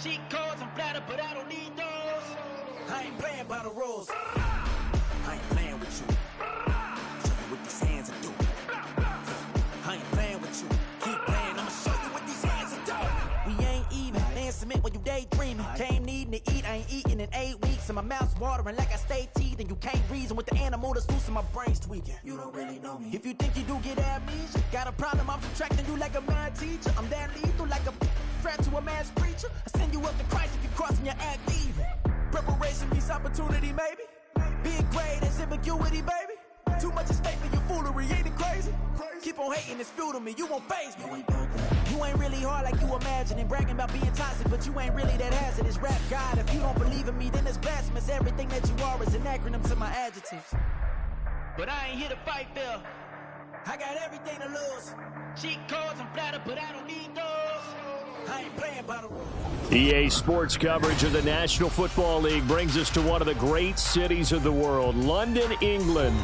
Cheat codes, I'm flattered, but I don't need those. I ain't playing by the rules. I ain't playing with you. Show you what these hands are doing. I ain't playing with you. Keep playing, I'ma show you what these hands are doing. We ain't even laying cement when you daydreaming. Came needing to eat, I ain't eating in 8 weeks. And my mouth's watering like I stay teething. You can't reason with the animal that's loose and my brain's tweaking. You don't really know me. If you think you do get amnesia, got a problem, I'm subtracting you like a mad teacher. I'm that lethal like a threat to a mass preacher. I send you up to Christ if you crossing your act evil. Preparation meets opportunity, maybe. Big grade is ambiguity, baby. Too much at stake for your foolery, ain't it crazy? Keep on hating, it's fuel to me, you won't faze me. You ain't really hard like you imagining. Bragging about being toxic, but you ain't really that hazardous. Rap God, if you don't believe in me, then it's blasphemous. Everything that you are is an acronym to my adjectives. But I ain't here to fight, Phil. I got everything to lose. Cheat codes, I'm flattered, but I don't need those. I ain't playing by the rules. EA Sports coverage of the National Football League brings us to one of the great cities of the world, London, England.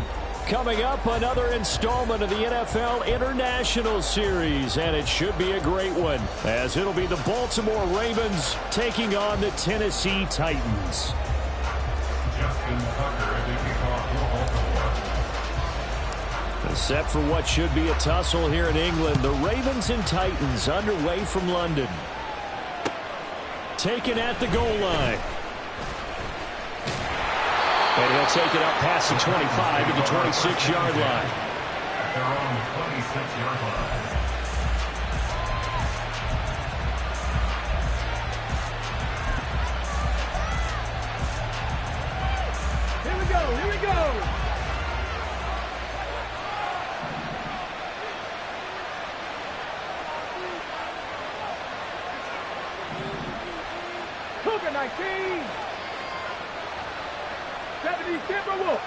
Coming up, another installment of the NFL International Series, and it should be a great one, as it'll be the Baltimore Ravens taking on the Tennessee Titans. Set for what should be a tussle here in England, the Ravens and Titans underway from London. Taken at the goal line. And he'll take it up past the 25 to the 26-yard line. They're on the 26-yard line. Here we go, here we go. Cougar 19. 70 Timberwolves.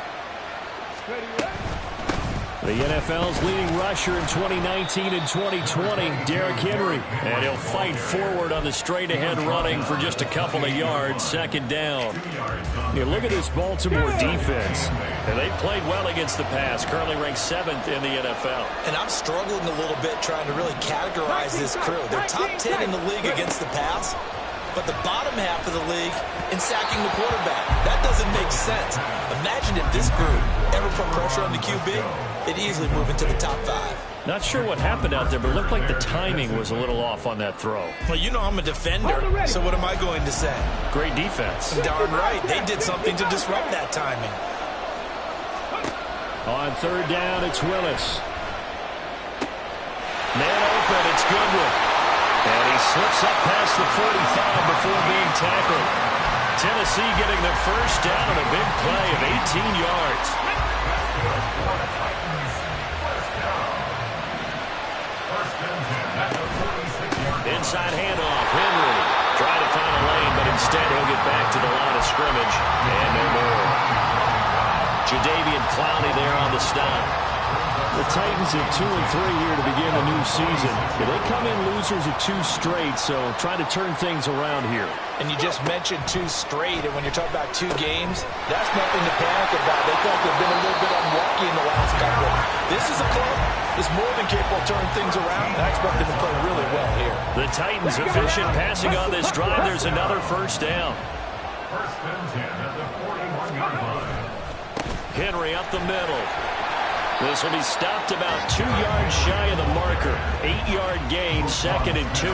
Ready, The NFL's leading rusher in 2019 and 2020, Derrick Henry. And he'll fight forward on the straight-ahead running for just a couple of yards, second down. You look at this Baltimore defense, and they've played well against the pass, currently ranked 7th in the NFL. And I'm struggling a little bit trying to really categorize this crew. They're top 10 in the league against the pass, but the bottom half of the league in sacking the quarterback. That doesn't make sense. Imagine if this group ever put pressure on the QB, it'd easily move into the top 5. Not sure what happened out there, but it looked like the timing was a little off on that throw. Well, you know I'm a defender, so what am I going to say? Great defense. Darn right. They did something to disrupt that timing. On third down, it's Willis. Man open, it's Goodwin. And he slips up past the 45 before being tackled. Tennessee getting the first down on a big play of 18 yards. Inside handoff, Henry trying to find a lane, but instead he'll get back to the line of scrimmage. And no more. Jadeveon Clowney there on the stop. The Titans at 2-3 here to begin the new season. They come in losers of 2 straight, so trying to turn things around here. And you just mentioned 2 straight, and when you're talking about 2 games, that's nothing to panic about. They felt they've been a little bit unlucky in the last couple. This is a club that's more than capable of turning things around, and I expect them to play really well here. The Titans efficient passing on this drive. There's another first down. First and 10 at the 41-yard line. Henry up the middle. This will be stopped about 2 yards shy of the marker. 8-yard gain, 2nd and 2.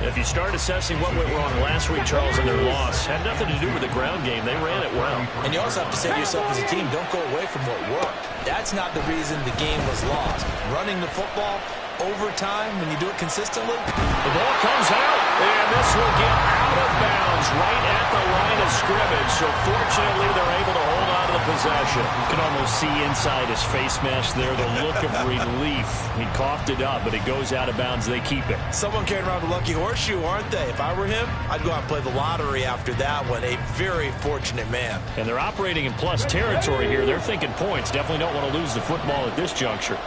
If you start assessing what went wrong last week, Charles, in their loss, had nothing to do with the ground game. They ran it well. And you also have to say to yourself as a team, don't go away from what worked. That's not the reason the game was lost. Running the football, overtime, when you do it consistently. The ball comes out, and this will get out of bounds right at the line of scrimmage. So fortunately, they're able to hold on to the possession. You can almost see inside his face mask there the look of relief. He coughed it up, but it goes out of bounds. They keep it. Someone carrying around a lucky horseshoe, aren't they? If I were him, I'd go out and play the lottery after that one. A very fortunate man. And they're operating in plus territory here. They're thinking points. Definitely don't want to lose the football at this juncture.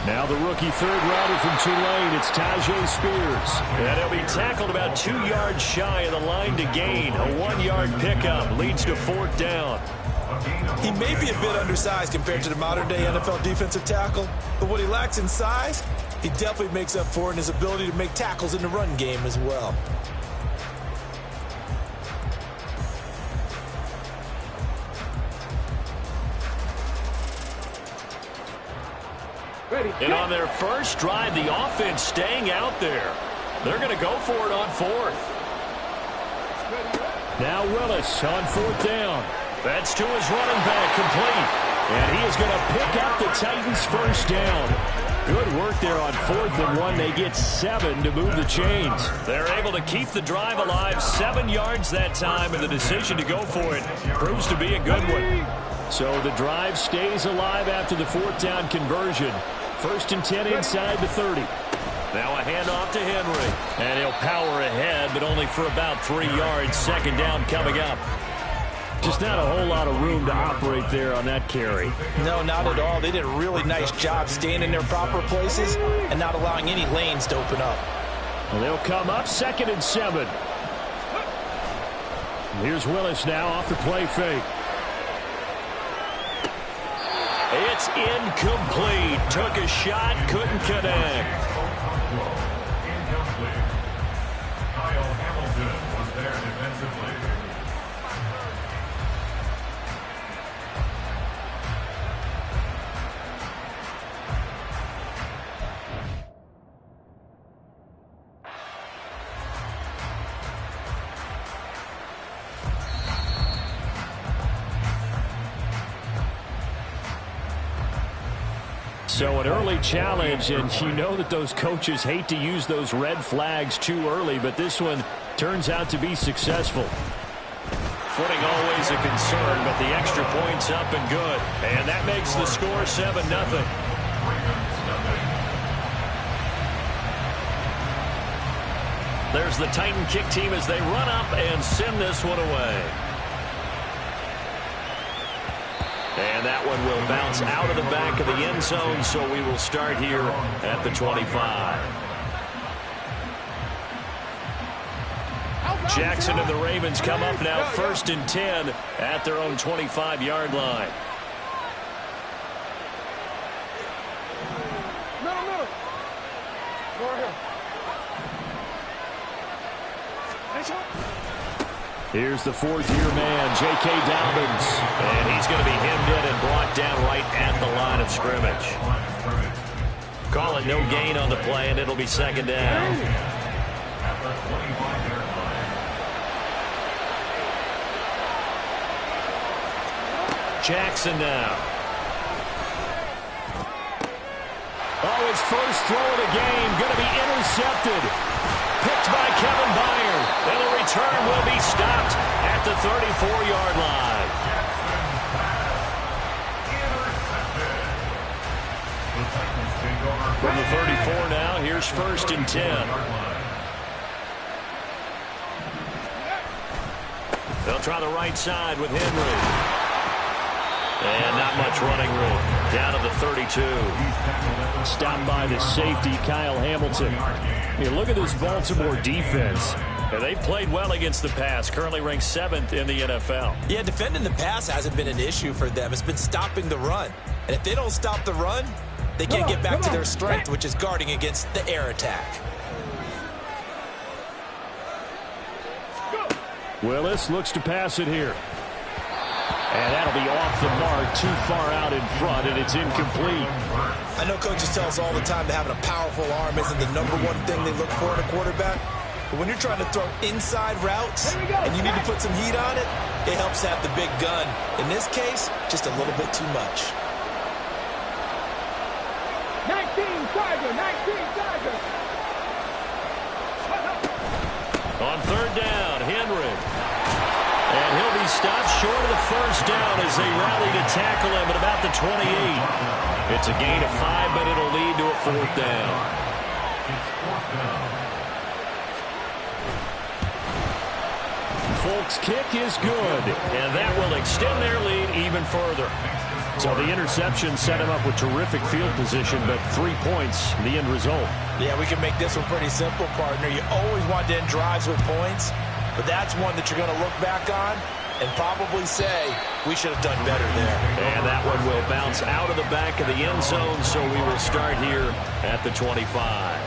Now the rookie third-rounder from Tulane, it's Tajay Spears. And he'll be tackled about 2 yards shy of the line to gain. A 1-yard pickup leads to 4th down. He may be a bit undersized compared to the modern-day NFL defensive tackle, but what he lacks in size, he definitely makes up for in his ability to make tackles in the run game as well. And on their first drive, the offense staying out there. They're going to go for it on fourth. Now Willis on fourth down. That's to his running back, complete. And he is going to pick up the Titans' first down. Good work there on 4th and 1. They get 7 to move the chains. They're able to keep the drive alive, 7 yards that time, and the decision to go for it proves to be a good one. So the drive stays alive after the 4th down conversion. 1st and 10 inside the 30. Now a handoff to Henry. And he'll power ahead, but only for about 3 yards. 2nd down coming up. Just not a whole lot of room to operate there on that carry. No, not at all. They did a really nice job staying in their proper places and not allowing any lanes to open up. Well, they'll come up 2nd and 7. Here's Willis now off the play fake. It's incomplete. Took a shot, couldn't connect. Incomplete. Kyle Hamilton was there defensively. So an early challenge, and you know that those coaches hate to use those red flags too early, but this one turns out to be successful. Footing always a concern, but the extra point's up and good. And that makes the score 7-0. There's the Titan kick team as they run up and send this one away. And that one will bounce out of the back of the end zone, so we will start here at the 25. Jackson and the Ravens come up now 1st and 10 at their own 25-yard line. Here's the 4th-year man, J.K. Dobbins. And he's going to be hemmed in and brought down right at the line of scrimmage. Call it no gain on the play, and it'll be 2nd down. Jackson now. Oh, his first throw of the game going to be intercepted. Picked by Kevin Byard. And the return will be stopped at the 34-yard line. From the 34 now, here's 1st and 10. They'll try the right side with Henry. And not much running room. Down to the 32. Stopped by the safety, Kyle Hamilton. Here, look at this Baltimore defense. And they've played well against the pass. Currently ranked 7th in the NFL. Yeah, defending the pass hasn't been an issue for them. It's been stopping the run. And if they don't stop the run, they can't get back to their strength, which is guarding against the air attack. Willis looks to pass it here. And that'll be off the mark, too far out in front, and it's incomplete. I know coaches tell us all the time that having a powerful arm isn't the #1 thing they look for in a quarterback. But when you're trying to throw inside routes and you need to put some heat on it, it helps have the big gun. In this case, just a little bit too much. 19 Tiger, 19 Tiger. On 3rd down, Henry. And he'll be stopped short of the first down as they rally to tackle him at about the 28. It's a gain of 5, but it'll lead to a 4th down. Folk's kick is good. And that will extend their lead even further. So the interception set him up with terrific field position, but 3 points, the end result. Yeah, we can make this one pretty simple, partner. You always want to end drives with points, but that's one that you're going to look back on and probably say, we should have done better there. And that one will bounce out of the back of the end zone, so we will start here at the 25.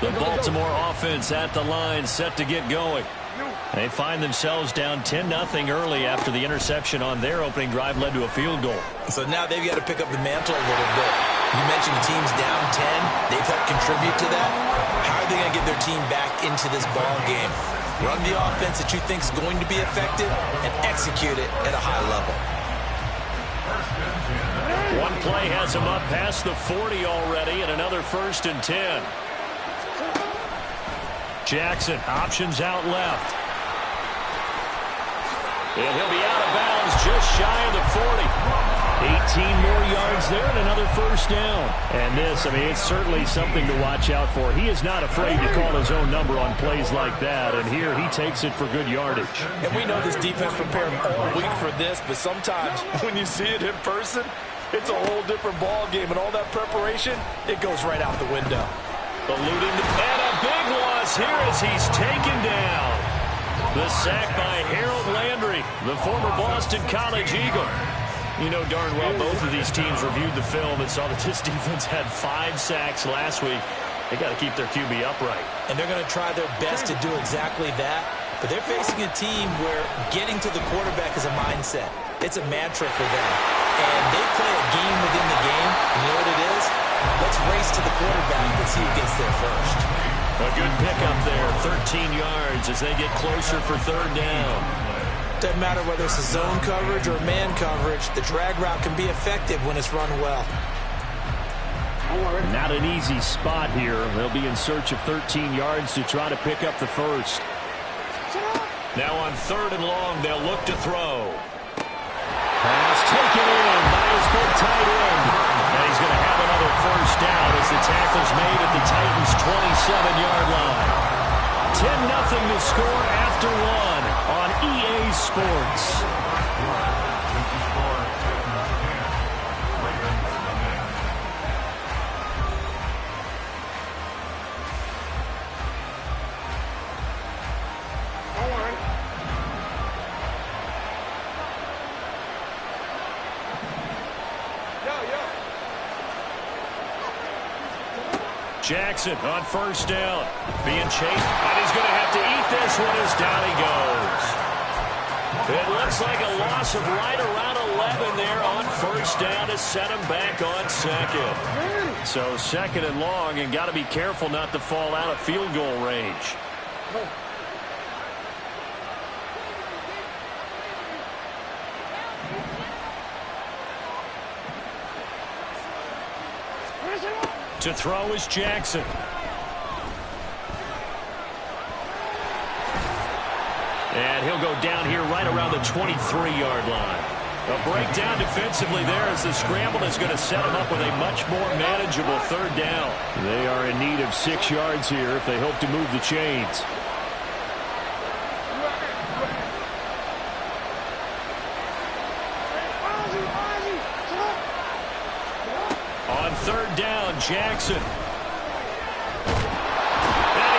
The Baltimore offense at the line, set to get going. They find themselves down 10-0 early after the interception on their opening drive led to a field goal. So now they've got to pick up the mantle a little bit. You mentioned the team's down 10. They've helped contribute to that. How are they going to get their team back into this ball game? Run the offense that you think is going to be effective and execute it at a high level. One play has him up past the 40 already, and another 1st and 10. Jackson, options out left. And he'll be out of bounds just shy of the 40. 18 more yards there and another 1st down. And this, I mean, it's certainly something to watch out for. He is not afraid to call his own number on plays like that. And here he takes it for good yardage. And we know this defense prepared all week for this, but sometimes when you see it in person, it's a whole different ball game. And all that preparation, it goes right out the window. Eluding and a big loss here as he's taken down. The sack by Harold Landry, the former Boston College Eagle. You know darn well both of these teams reviewed the film and saw that this defense had 5 sacks last week. They got to keep their QB upright. And they're going to try their best to do exactly that. But they're facing a team where getting to the quarterback is a mindset. It's a mantra for them. And they play a game within the game. You know what it is? Let's race to the quarterback and see who gets there first. A good pickup there, 13 yards as they get closer for 3rd down. Doesn't matter whether it's a zone coverage or man coverage, the drag route can be effective when it's run well. Not an easy spot here. They'll be in search of 13 yards to try to pick up the 1st. Now on 3rd and long, they'll look to throw. Pass taken in by his big tight end. And he's going to have another 1st down as the tackle's made at the Titans' 27-yard line. 10-0 to score after 1 on EA Sports. Jackson on 1st down. Being chased, and he's going to have to eat this one as down he goes. It looks like a loss of right around 11 there on 1st down to set him back on 2nd. So 2nd and long, and got to be careful not to fall out of field goal range. To throw is Jackson. And he'll go down here right around the 23-yard line. A breakdown defensively there as the scramble is going to set him up with a much more manageable 3rd down. They are in need of 6 yards here if they hope to move the chains. On 3rd down, Jackson. And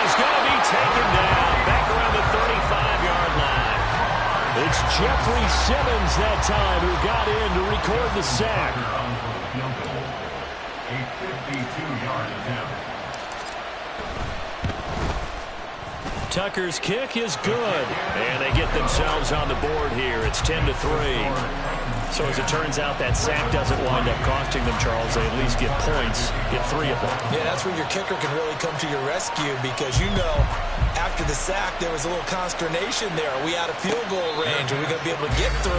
he's going to be taken down back around the 35-yard line. It's Jeffrey Simmons that time who got in to record the sack. A 52-yard attempt. Tucker's kick is good. And they get themselves on the board here. It's 10-3. So as it turns out, that sack doesn't wind up costing them, Charles. They at least get points, get 3 of them. Yeah, that's where your kicker can really come to your rescue because you know after the sack there was a little consternation there. Are we out of field goal range? Are we going to be able to get 3?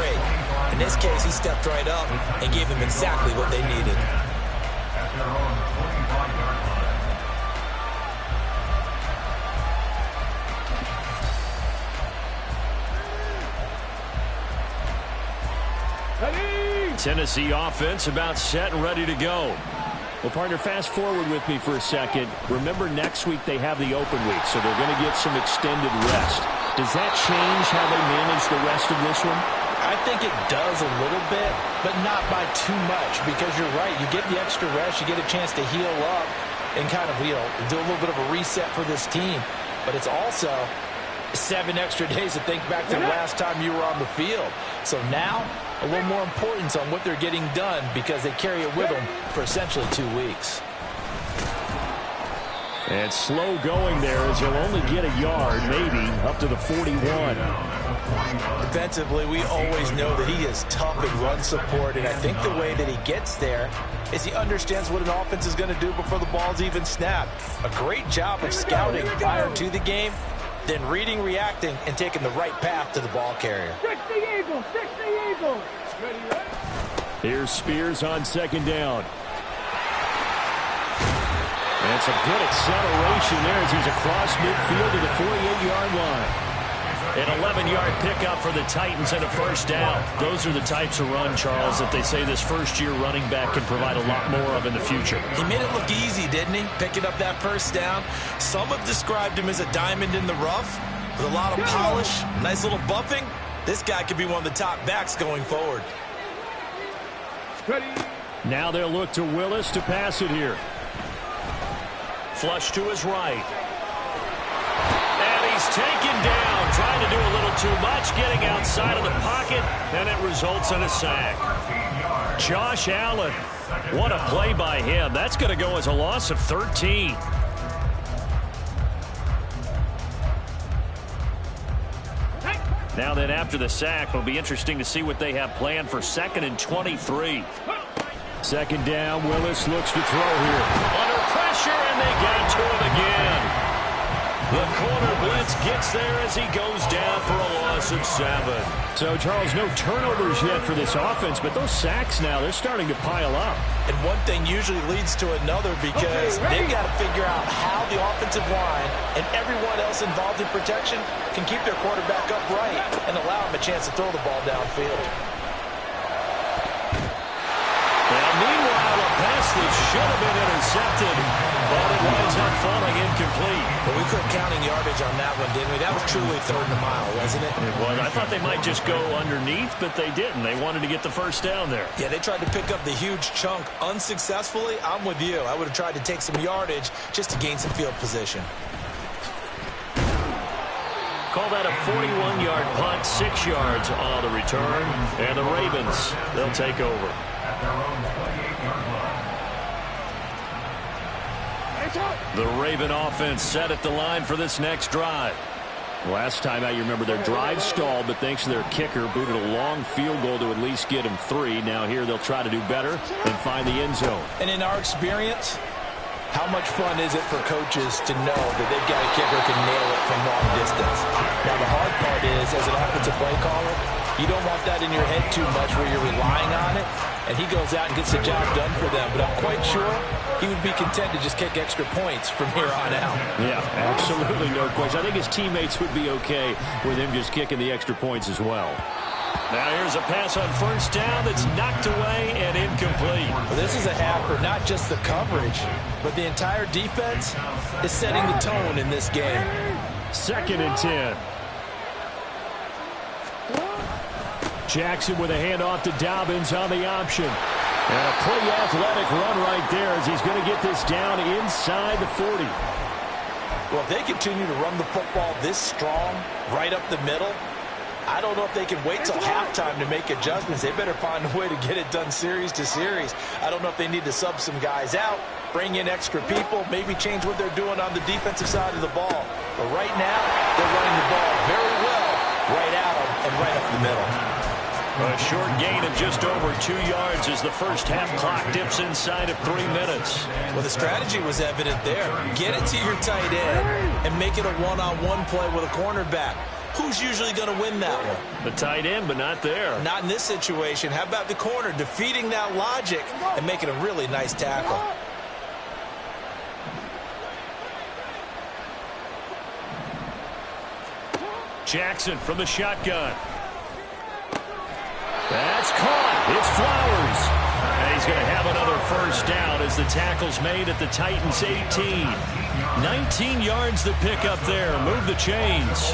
In this case, he stepped right up and gave them exactly what they needed. At their own 45-yard line. Tennessee offense about set and ready to go. Well, partner, fast forward with me for a second. Remember, next week they have the open week, so they're going to get some extended rest. Does that change how they manage the rest of this one? I think it does a little bit, but not by too much because you're right. You get the extra rest. You get a chance to heal up and kind of, do a little bit of a reset for this team. but it's also 7 extra days to think back to the last time you were on the field. So now, a little more importance on what they're getting done because they carry it with them for essentially 2 weeks. And slow going there as he'll only get a yard, maybe, up to the 41. Defensively, we always know that he is tough in run support, and I think the way that he gets there is he understands what an offense is going to do before the ball's even snapped. A great job of scouting prior to the game, then reading, reacting, and taking the right path to the ball carrier. 60 Eagles, 60 Eagles. Here's Spears on second down. And some good acceleration there as he's across midfield to the 48-yard line. An 11-yard pickup for the Titans and a first down. Those are the types of run, Charles, that they say this first-year running back can provide a lot more of in the future. He made it look easy, didn't he? Picking up that first down. Some have described him as a diamond in the rough with a lot of polish, nice little buffing. This guy could be one of the top backs going forward. Now they'll look to Willis to pass it here. Flush to his right. And he's taken down, trying to do a little too much, getting outside of the pocket, and it results in a sack. Josh Allen, what a play by him. That's going to go as a loss of 13. Now then, after the sack, it'll be interesting to see what they have planned for 2nd and 23. Second down, Willis looks to throw here. Under pressure, and they get to him again. The corner blitz gets there as he goes down for a loss of 7. So, Charles, no turnovers yet for this offense, but those sacks now, they're starting to pile up. And one thing usually leads to another because they've got to figure out how the offensive line and everyone else involved in protection can keep their quarterback upright and allow him a chance to throw the ball downfield. Now, meanwhile, a pass that should have been intercepted, but it winds up falling incomplete. But we quit counting yardage on that one, didn't we? That was truly 3rd and a mile, wasn't it? It was. I thought they might just go underneath, but they didn't. They wanted to get the first down there. Yeah, they tried to pick up the huge chunk unsuccessfully. I'm with you. I would have tried to take some yardage just to gain some field position. Call that a 41-yard punt, 6 yards on the return. And the Ravens, they'll take over. The Raven offense set at the line for this next drive. Last time out, you remember their drive stalled, but thanks to their kicker, booted a long field goal to at least get him 3. Now here they'll try to do better and find the end zone. And in our experience, how much fun is it for coaches to know that they've got a kicker who can nail it from long distance? Now the hard part is, as an offensive play caller, you don't want that in your head too much where you're relying on it, and he goes out and gets the job done for them. But I'm quite sure he would be content to just kick extra points from here on out. Yeah, absolutely no question. I think his teammates would be okay with him just kicking the extra points as well. Now here's a pass on first down that's knocked away and incomplete. Well, this is a half for not just the coverage, but the entire defense is setting the tone in this game. 2nd and 10. Jackson with a handoff to Dobbins on the option. And a pretty athletic run right there as he's going to get this down inside the 40. Well, if they continue to run the football this strong, right up the middle, I don't know if they can wait till halftime to make adjustments. They better find a way to get it done series to series. I don't know if they need to sub some guys out, bring in extra people, maybe change what they're doing on the defensive side of the ball. But right now, they're running the ball very well right at them and right up the middle. A short gain of just over 2 yards as the first half clock dips inside of 3 minutes. Well, the strategy was evident there. Get it to your tight end and make it a one-on-one play with a cornerback. Who's usually going to win that one? The tight end, but not there. Not in this situation. How about the corner defeating that logic and making a really nice tackle? Jackson from the shotgun. That's caught. It's Flowers. And he's going to have another first down as the tackle's made at the Titans' 18. 19 yards the pick up there. Move the chains.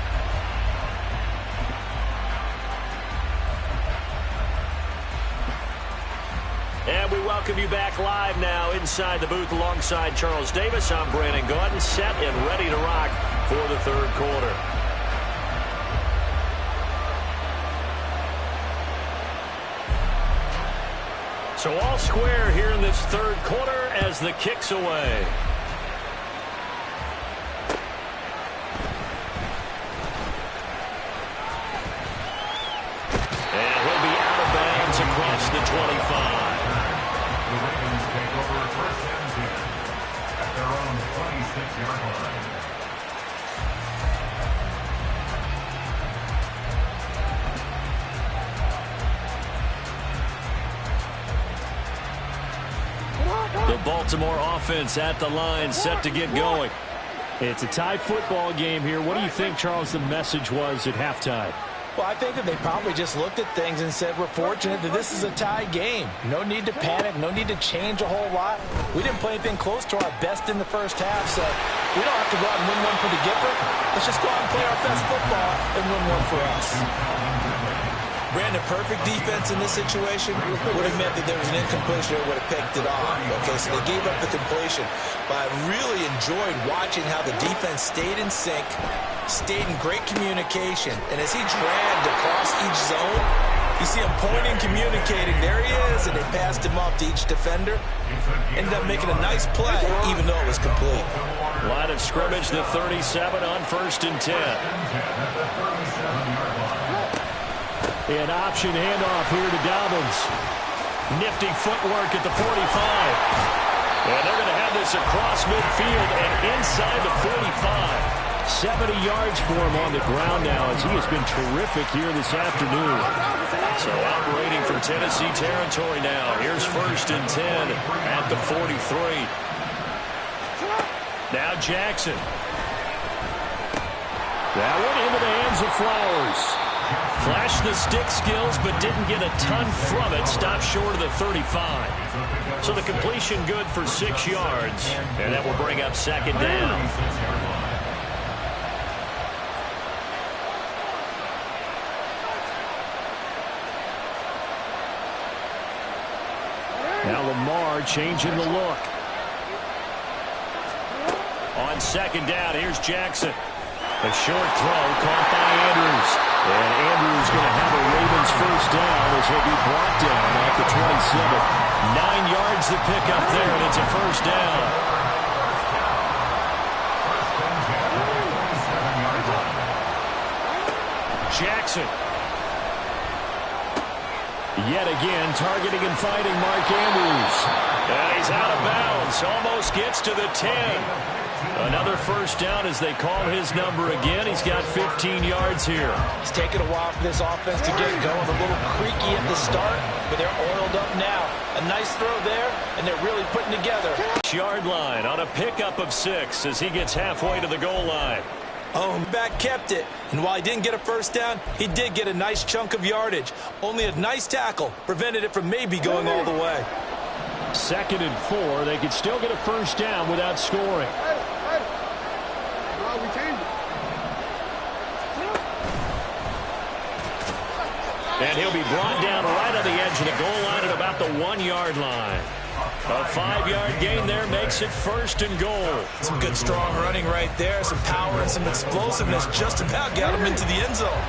welcome you back live now inside the booth alongside Charles Davis. I'm Brandon Gaudin, set and ready to rock for the third quarter. So all square here in this third quarter as the kick's away. And he'll be out of bounds across the 25. The Ravens take over first and 10 at their own 26-yard line. The Baltimore offense at the line, set to get going. It's a tie football game here. What do you think, Charles, the message was at halftime? Well, I think that they probably just looked at things and said, we're fortunate that this is a tie game. No need to panic, no need to change a whole lot. We didn't play anything close to our best in the first half, so we don't have to go out and win one for the Gipper. Let's just go out and play our best football and win one for us. Brandon, perfect defense in this situation would have meant that there was an incompletion that would have picked it off. Okay, so they gave up the completion. But I really enjoyed watching how the defense stayed in sync, stayed in great communication. And as he dragged across each zone, you see him pointing, communicating. There he is, and they passed him off to each defender. Ended up making a nice play, even though it was complete. Line of scrimmage, the 37 on 1st and 10. An option handoff here to Dobbins. Nifty footwork at the 45. And they're going to have this across midfield and inside the 45. 70 yards for him on the ground now as he has been terrific here this afternoon. So operating from Tennessee territory now. Here's 1st and 10 at the 43. Now Jackson. That one into the hands of Flowers. Flashed the stick skills, but didn't get a ton from it. Stopped short of the 35. So the completion good for 6 yards. And that will bring up 2nd down. Now Lamar changing the look. On 2nd down, here's Jackson. A short throw caught by Andrews. And Andrews going to have a Ravens first down as he'll be brought down at the 27. 9 yards to pick up there, and it's a first down. Jackson. Yet again, targeting and fighting Mark Andrews. And he's out of bounds. Almost gets to the 10. Another first down as they call his number again. He's got 15 yards here. It's taken a while for this offense to get going. A little creaky at the start, but they're oiled up now. A nice throw there, and they're really putting together. Yard line on a pickup of 6 as he gets halfway to the goal line. Oh, back kept it. And while he didn't get a first down, he did get a nice chunk of yardage. Only a nice tackle prevented it from maybe going all the way. 2nd and 4. They could still get a first down without scoring. And he'll be brought down right on the edge of the goal line at about the 1-yard line. A 5-yard gain there makes it 1st and goal. Some good strong running right there. Some power and some explosiveness just about got him into the end zone.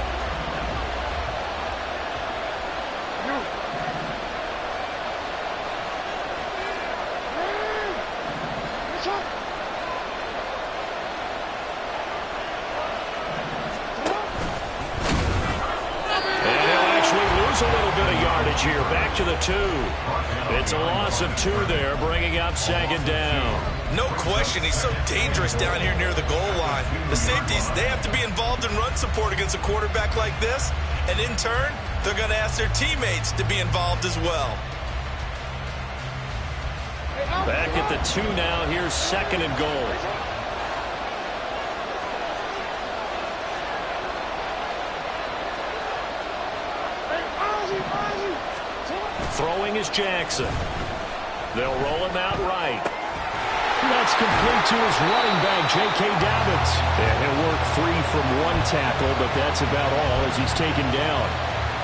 A little bit of yardage here, back to the 2. It's a loss of 2 there, bringing up 2nd down. No question, he's so dangerous down here near the goal line. The safeties, they have to be involved in run support against a quarterback like this, and in turn, they're going to ask their teammates to be involved as well. Back at the 2 now, here's 2nd and goal. Throwing is Jackson. They'll roll him out right. That's complete to his running back, J.K. Dobbins. And he'll work free from 1 tackle, but that's about all as he's taken down.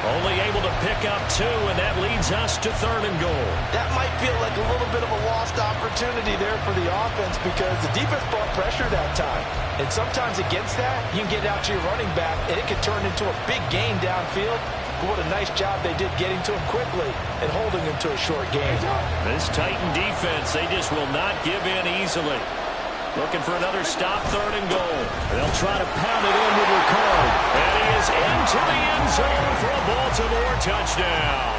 Only able to pick up 2, and that leads us to 3rd and goal. That might feel like a little bit of a lost opportunity there for the offense because the defense brought pressure that time. And sometimes against that, you can get out to your running back, and it can turn into a big gain downfield. But what a nice job they did getting to him quickly and holding him to a short gain. This Titan defense, they just will not give in easily. Looking for another stop, 3rd and goal. They'll try to pound it in with Ricard. And he is into the end zone for a Baltimore touchdown.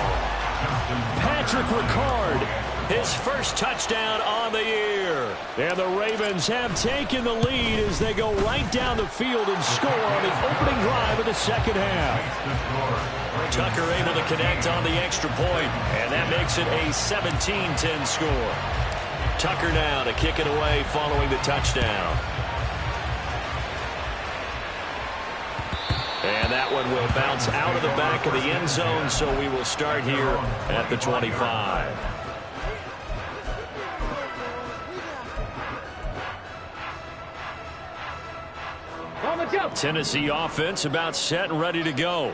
Patrick Ricard, his first touchdown on the year. And the Ravens have taken the lead as they go right down the field and score on the opening drive of the second half. Tucker able to connect on the extra point, and that makes it a 17-10 score. Tucker now to kick it away following the touchdown. And that one will bounce out of the back of the end zone, so we will start here at the 25. Tennessee offense about set and ready to go.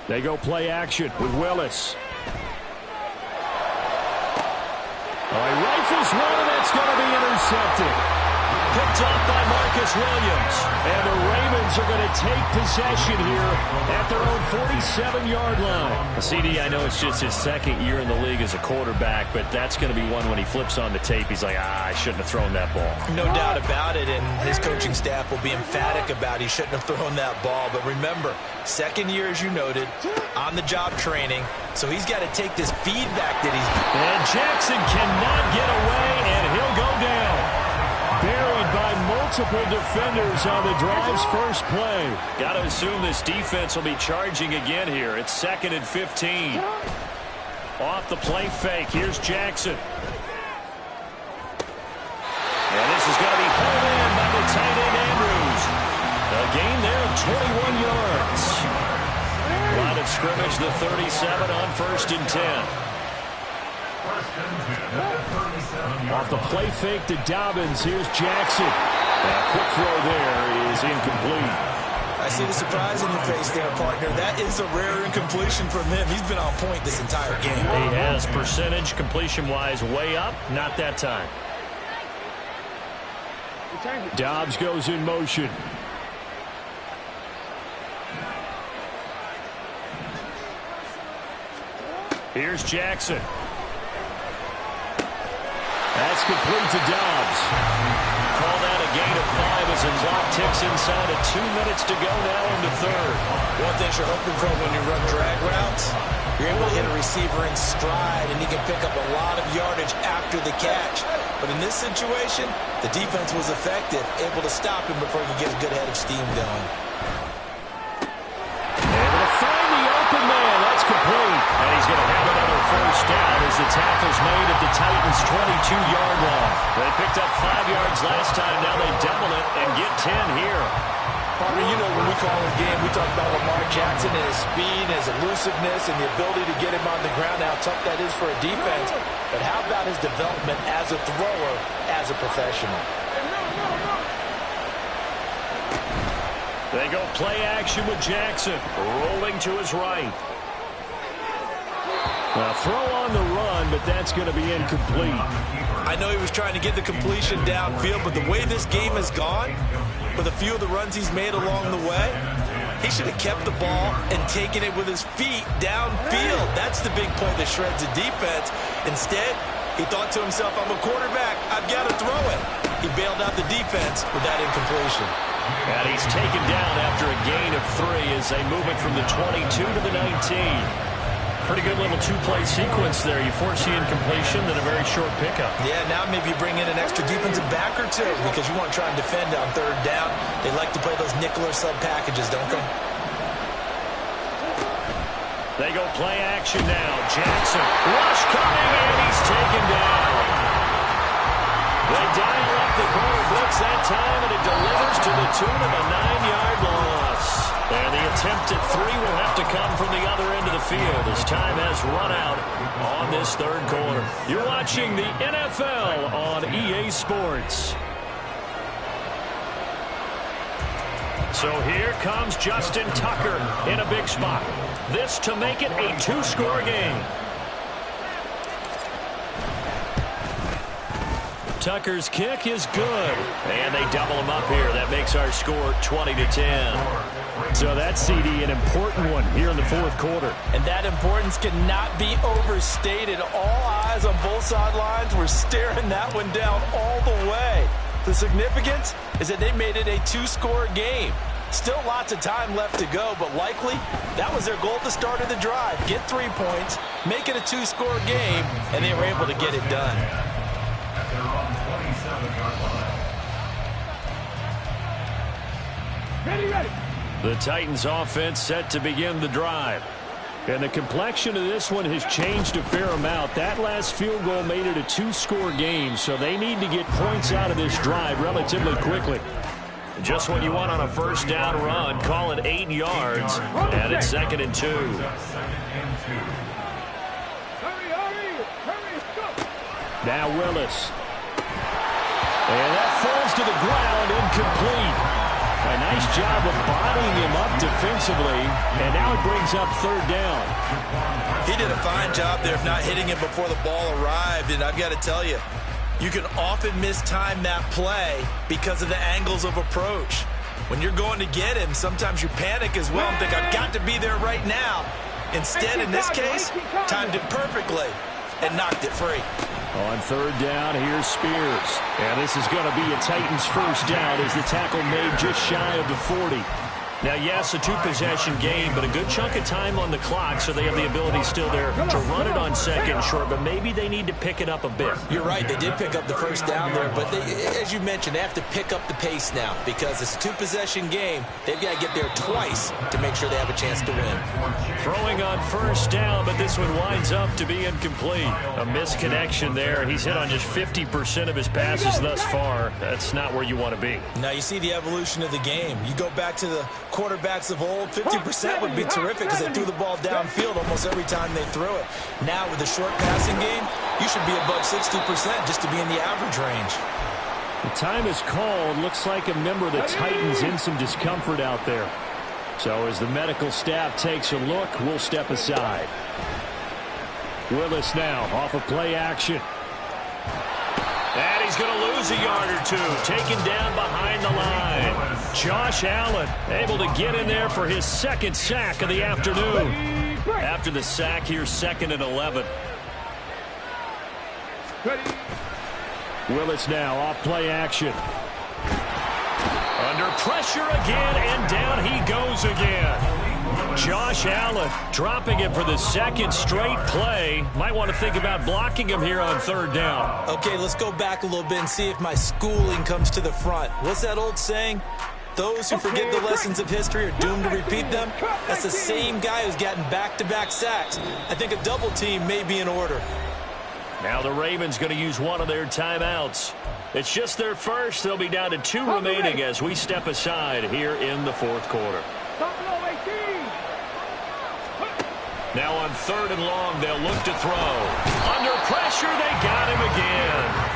They go play action with Willis. He rifles one, and that's going to be intercepted. Picked off by Marcus Williams. And the Ravens are going to take possession here at their own 47-yard line. CD, I know it's just his second year in the league as a quarterback, but that's going to be one when he flips on the tape. He's like, I shouldn't have thrown that ball. No doubt about it, and his coaching staff will be emphatic about he shouldn't have thrown that ball. But remember, second year, as you noted, on-the-job training, so he's got to take this feedback that he's... And Jackson cannot get away, and he'll go down. Buried by multiple defenders on the drive's first play. Got to assume this defense will be charging again here. It's 2nd and 15. Off the play fake. Here's Jackson. And this is going to be pulled in by the tight end Andrews. A gain there of 21 yards. Line of scrimmage, the 37 on 1st and 10. Off the play fake to Dobbins. Here's Jackson. A quick throw there is incomplete. I see the surprise in your face there, partner. That is a rare incompletion from him. He's been on point this entire game. He has percentage completion-wise way up. Not that time. Dobbs goes in motion. Here's Jackson. That's complete to Dobbs. Call that a gain of 5 as the clock ticks inside of 2 minutes to go now into 3rd. One thing you're hoping for when you run drag routes, you're able to hit a receiver in stride, and he can pick up a lot of yardage after the catch. But in this situation, the defense was effective, able to stop him before he could get a good head of steam going. Able to find the open man. That's complete. And he's going to have another first down as the tackle's made at the Titans' 22-yard line. They picked up 5 yards last time. Now they double it and get 10 here. Partner, you know when we call a game, we talk about Lamar Jackson and his speed, his elusiveness, and the ability to get him on the ground, how tough that is for a defense. But how about his development as a thrower, as a professional? They go play action with Jackson, rolling to his right. Now throw on the run, but that's going to be incomplete. I know he was trying to get the completion downfield, but the way this game has gone, with a few of the runs he's made along the way, he should have kept the ball and taken it with his feet downfield. That's the big play that shreds the defense. Instead, he thought to himself, I'm a quarterback, I've got to throw it. He bailed out the defense with that incompletion. And he's taken down after a gain of 3 as they move it from the 22 to the 19. Pretty good little two-play sequence there. You force the incompletion, then a very short pickup. Yeah, now maybe you bring in an extra defensive back or two because you want to try and defend on 3rd down. They like to play those nickel or sub packages, don't they? They go play action now. Jackson, rush coming, and he's taken down. They dial up the quarter blitz that time, and it delivers to the tune of a 9-yard loss. And the attempt at 3 will have to come from the other end of the field as time has run out on this 3rd quarter. You're watching the NFL on EA Sports. So here comes Justin Tucker in a big spot. This to make it a 2-score game. Tucker's kick is good. And they double him up here. That makes our score 20-10. So that's, CD, an important one here in the fourth quarter. And that importance cannot be overstated. All eyes on both sidelines were staring that one down all the way. The significance is that they made it a 2-score game. Still lots of time left to go, but likely that was their goal at the start of the drive. Get 3 points, make it a 2-score game, and they were able to get it done. At their own 27-yard line. Ready. The Titans offense set to begin the drive. And the complexion of this one has changed a fair amount. That last field goal made it a 2-score game, so they need to get points out of this drive relatively quickly. Just what you want on a first down run. Call it 8 yards, and it's 2nd and 2. Hurry, go. Now Willis. And that falls to the ground, incomplete. A nice job of bodying him up defensively, and now it brings up 3rd down. He did a fine job there of not hitting him before the ball arrived, and I've got to tell you, you can often mistime that play because of the angles of approach. When you're going to get him, sometimes you panic as well and think, I've got to be there right now. Instead, in this case, timed it perfectly and knocked it free. On 3rd down, here's Spears. And this is going to be a Titans first down as the tackle made just shy of the 40. Now, yes, a 2-possession game, but a good chunk of time on the clock, so they have the ability still there to run it on 2nd and short, but maybe they need to pick it up a bit. You're right. They did pick up the first down there, but as you mentioned, they have to pick up the pace now because it's a 2-possession game. They've got to get there twice to make sure they have a chance to win. Throwing on first down, but this one winds up to be incomplete. A misconnection there. He's hit on just 50% of his passes thus far. That's not where you want to be. Now you see the evolution of the game. You go back to the quarterbacks of old, 50% would be terrific because they threw the ball downfield almost every time they threw it. Now with the short passing game, you should be above 60% just to be in the average range. The time is called. Looks like a member of the Titans in some discomfort out there. So as the medical staff takes a look, we'll step aside. Willis now off of play action. And he's going to lose a yard or two. Taken down behind the line. Josh Allen able to get in there for his 2nd sack of the afternoon. After the sack, here's 2nd and 11. Willis now off play action. Under pressure again, and down he goes again. Josh Allen dropping him for the 2nd straight play. Might want to think about blocking him here on 3rd down. Okay, let's go back a little bit and see if my schooling comes to the front. What's that old saying? Those who forget the lessons of history are doomed to repeat them. That's the same guy who's gotten back-to-back sacks. I think a double team may be in order. Now the Ravens going to use one of their timeouts. It's just their first. They'll be down to 2 remaining as we step aside here in the 4th quarter. Now on 3rd and long, they'll look to throw. Under pressure, they got him again.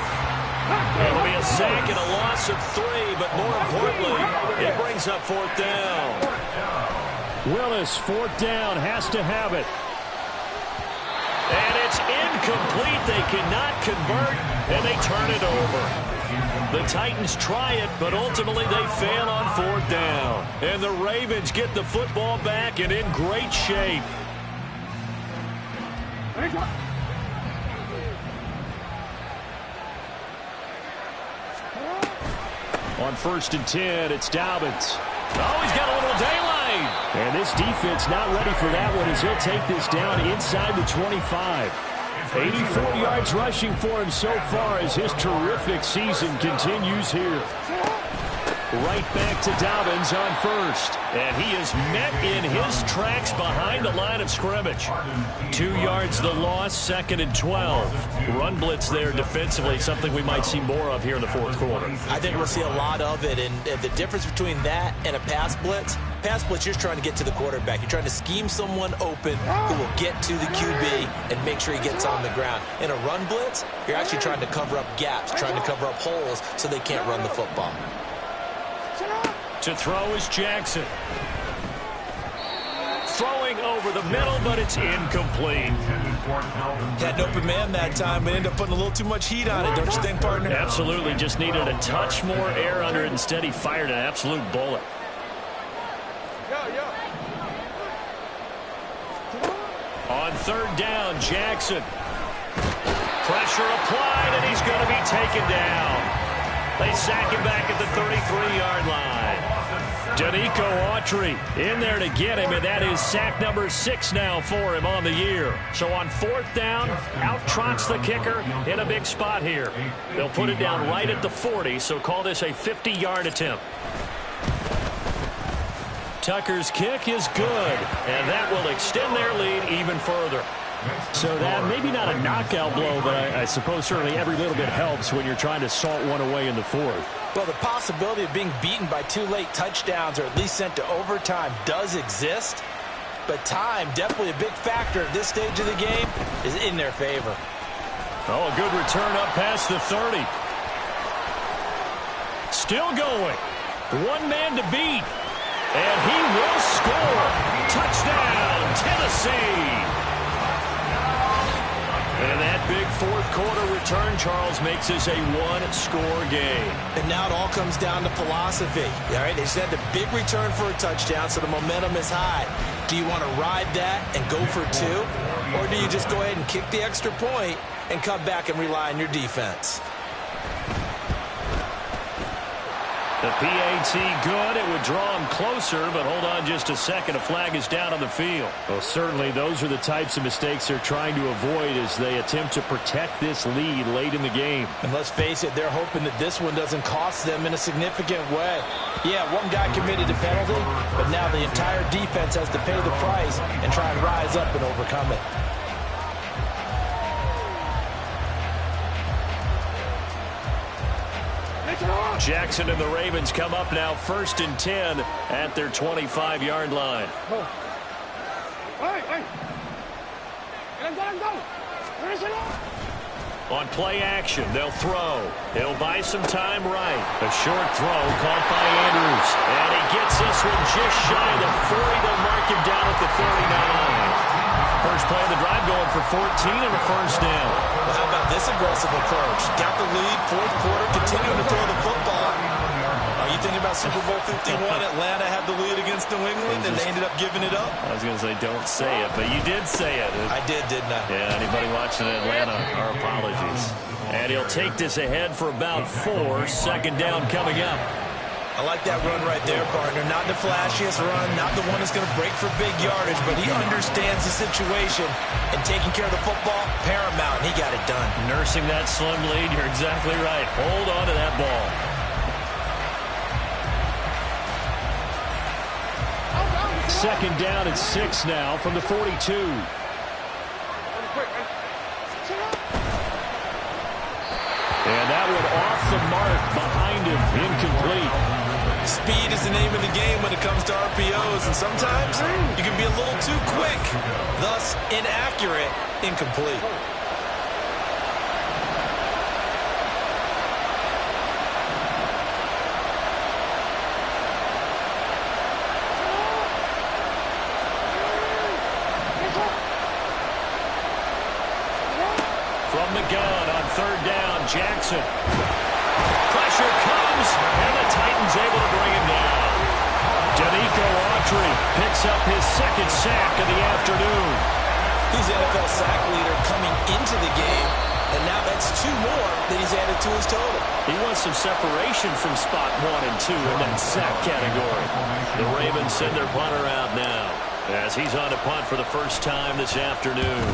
It'll be a sack and a loss of 3, but more importantly, it brings up 4th down. Willis, 4th down, has to have it. And it's incomplete. They cannot convert, and they turn it over. The Titans try it, but ultimately they fail on 4th down. And the Ravens get the football back and in great shape. On 1st and 10, it's Dobbins. Oh, he's got a little daylight. And this defense not ready for that one as he'll take this down inside the 25. 84 yards rushing for him so far as his terrific season continues here. Right back to Dobbins on 1st. And he is met in his tracks behind the line of scrimmage. 2 yards the loss, 2nd and 12. Run blitz there defensively, something we might see more of here in the 4th quarter. I think we'll see a lot of it, and the difference between that and a pass blitz, you're trying to get to the quarterback. You're trying to scheme someone open who will get to the QB and make sure he gets on the ground. In a run blitz, you're actually trying to cover up gaps, trying to cover up holes so they can't run the football. To throw is Jackson. Throwing over the middle, but it's incomplete. Had an open man that time, but ended up putting a little too much heat on it, don't you think, partner? Absolutely. Just needed a touch more air under it. Instead, he fired an absolute bullet. On third down, Jackson. Pressure applied, and he's going to be taken down. They sack him back at the 33-yard line. Danico Autry in there to get him, and that is sack number 6 now for him on the year. So on fourth down, out trots the kicker in a big spot here. They'll put it down right at the 40, so call this a 50-yard attempt. Tucker's kick is good, and that will extend their lead even further. So that maybe not a knockout blow, but I suppose certainly every little bit helps when you're trying to salt one away in the fourth. Well, the possibility of being beaten by 2 late touchdowns or at least sent to overtime does exist, but time, definitely a big factor at this stage of the game, is in their favor. Oh, a good return up past the 30. Still going. One man to beat. And he will score. Touchdown, Tennessee. And that big fourth-quarter return, Charles, makes this a one-score game. And now it all comes down to philosophy. All right, they just had the big return for a touchdown, so the momentum is high. Do you want to ride that and go for 2? Or do you just go ahead and kick the extra point and come back and rely on your defense? The PAT good. It would draw him closer, but hold on just a second. A flag is down on the field. Well, certainly those are the types of mistakes they're trying to avoid as they attempt to protect this lead late in the game. And let's face it, they're hoping that this one doesn't cost them in a significant way. Yeah, one guy committed a penalty, but now the entire defense has to pay the price and try and rise up and overcome it. Jackson and the Ravens come up now 1st and 10 at their 25-yard line. On play action, they'll throw. He'll buy some time right. A short throw caught by Andrews. And he gets this one just shy of the 40. They'll mark him down at the 39. First play of the drive going for 14 and a first down. Well, how about this aggressive approach? Got the lead, fourth quarter, continuing to throw the football. Are you thinking about Super Bowl 51? Atlanta had the lead against New England, and they ended up giving it up? I was going to say don't say it, but you did say it. I did, didn't I? Yeah, anybody watching Atlanta, our apologies. And he'll take this ahead for about 4. Second down coming up. I like that run right there, partner. Not the flashiest run, not the one that's going to break for big yardage, but he understands the situation, and taking care of the football, paramount, and he got it done. Nursing that slim lead, you're exactly right. Hold on to that ball. Second down at 6 now from the 42. And that one off the mark behind him, incomplete. Speed is the name of the game when it comes to RPOs, and sometimes you can be a little too quick, thus inaccurate, incomplete. From the gun on third down, Jackson. Pressure comes, and the Titans able to bring him down. Danico Autry picks up his second sack of the afternoon. He's the NFL sack leader coming into the game, and now that's 2 more that he's added to his total. He wants some separation from spot 1 and 2 in that sack category. The Ravens send their punter out now as he's on to punt for the first time this afternoon.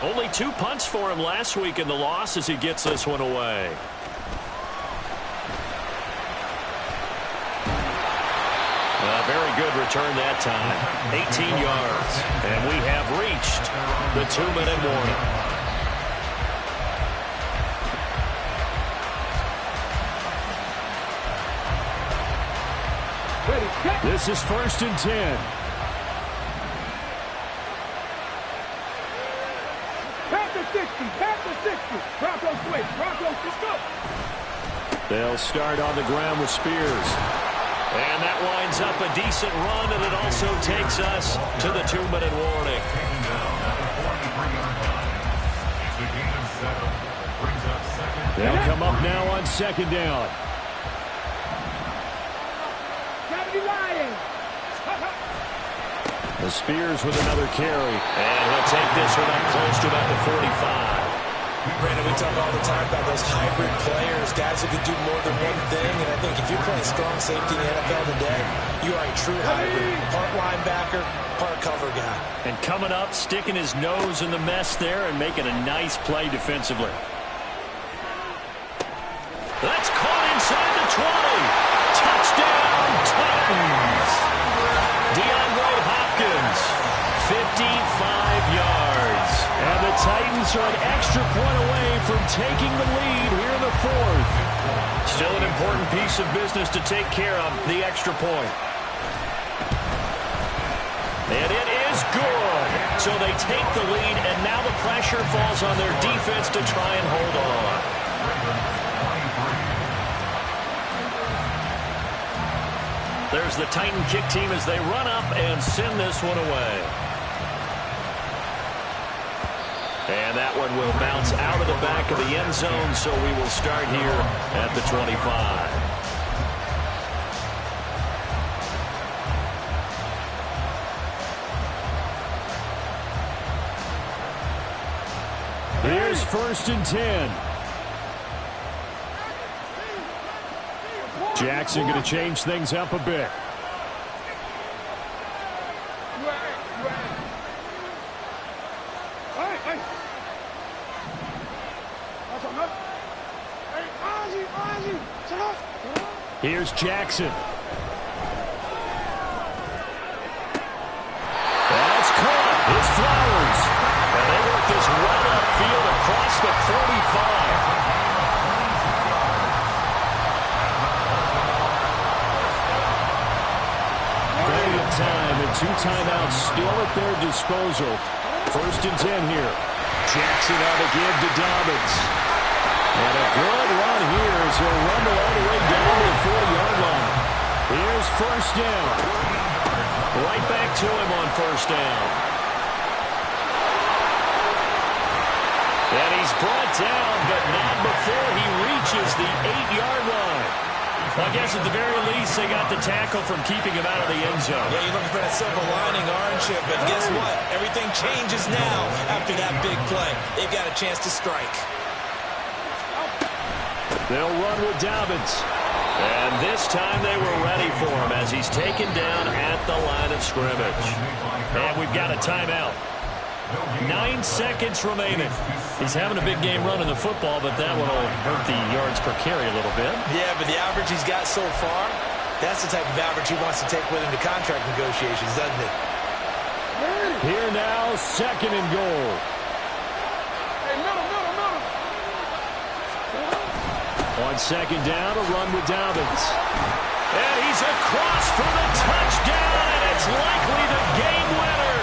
Only 2 punts for him last week in the loss as he gets this one away. A very good return that time. 18 yards. And we have reached the 2-minute warning. This is 1st and 10. They'll start on the ground with Spears. And that winds up a decent run, and it also takes us to the 2-minute warning. Taken down at the 43-yard line. It's a gain of 7. Brings up second. They'll come up now on second down. The Spears with another carry. And he'll take this one up close to about the 45. Brandon, we talk all the time about those hybrid players, guys who can do more than one thing, and I think if you're playing strong safety in the NFL today, you are a true hybrid. Part linebacker, part cover guy. And coming up, sticking his nose in the mess there and making a nice play defensively. That's caught inside the 20. Touchdown, Titans. DeAndre Hopkins, 55 yards. And the Titans are an extra point away from taking the lead here in the 4th. Still an important piece of business to take care of, the extra point. And it is good. So they take the lead, and now the pressure falls on their defense to try and hold on. There's the Titan kick team as they run up and send this one away. And that one will bounce out of the back of the end zone, so we will start here at the 25. Here's 1st and 10. Jackson going to change things up a bit. Here's Jackson. That's caught. It's Flowers. And they work this right upfield across the 45. Plenty of time and 2 timeouts still at their disposal. 1st and 10 here. Jackson on the give to Dobbins. And a good run here as he'll rumble all the way down to the 40-yard line. Here's 1st down. Right back to him on 1st down. And he's brought down, but not before he reaches the 8-yard line. Well, I guess at the very least, they got the tackle from keeping him out of the end zone. Yeah, you're looking for that silver lining, aren't you? But guess what? Everything changes now after that big play. They've got a chance to strike. They'll run with Dobbins. And this time they were ready for him as he's taken down at the line of scrimmage. And we've got a timeout. 9 seconds remaining. He's having a big game running the football, but that one will hurt the yards per carry a little bit. Yeah, but the average he's got so far, that's the type of average he wants to take with him to contract negotiations, doesn't it? Here now, 2nd and goal. On 2nd down, a run with Dobbins. And he's across for the touchdown, and it's likely the game winner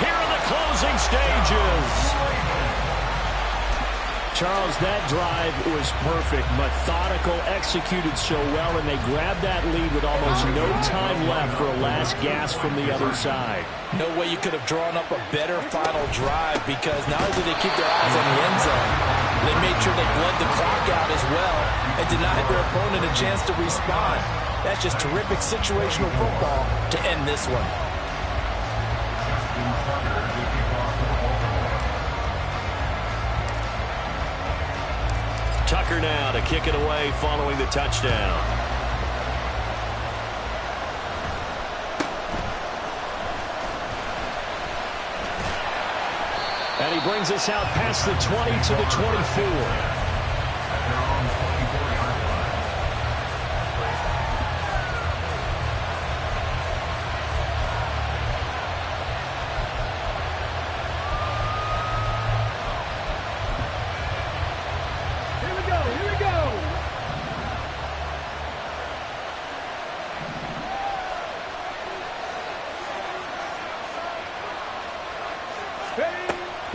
here in the closing stages. Charles, that drive was perfect, methodical, executed so well, and they grabbed that lead with almost no time left for a last gasp from the other side. No way you could have drawn up a better final drive, because not only did they keep their eyes on the end zone, they made sure they bled the clock out as well and denied their opponent a chance to respond. That's just terrific situational football to end this one. Tucker now to kick it away following the touchdown. And he brings us out past the 20 to the 24.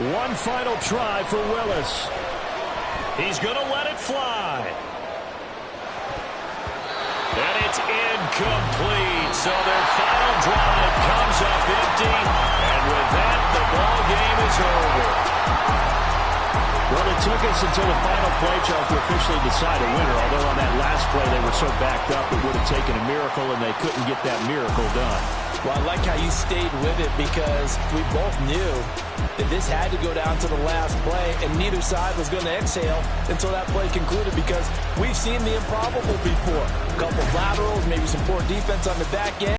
One final try for Willis. He's going to let it fly. And it's Incomplete. So their final drive comes up empty. And with that, the ball game is over. Well, it took us until the final play, Charles, to officially decide a winner. Although on that last play they were so backed up, it would have taken a miracle, and they couldn't get that miracle done. Well, I like how you stayed with it because we both knew that this had to go down to the last play, and neither side was going to exhale until that play concluded because we've seen the improbable before. A couple of laterals, maybe some poor defense on the back end.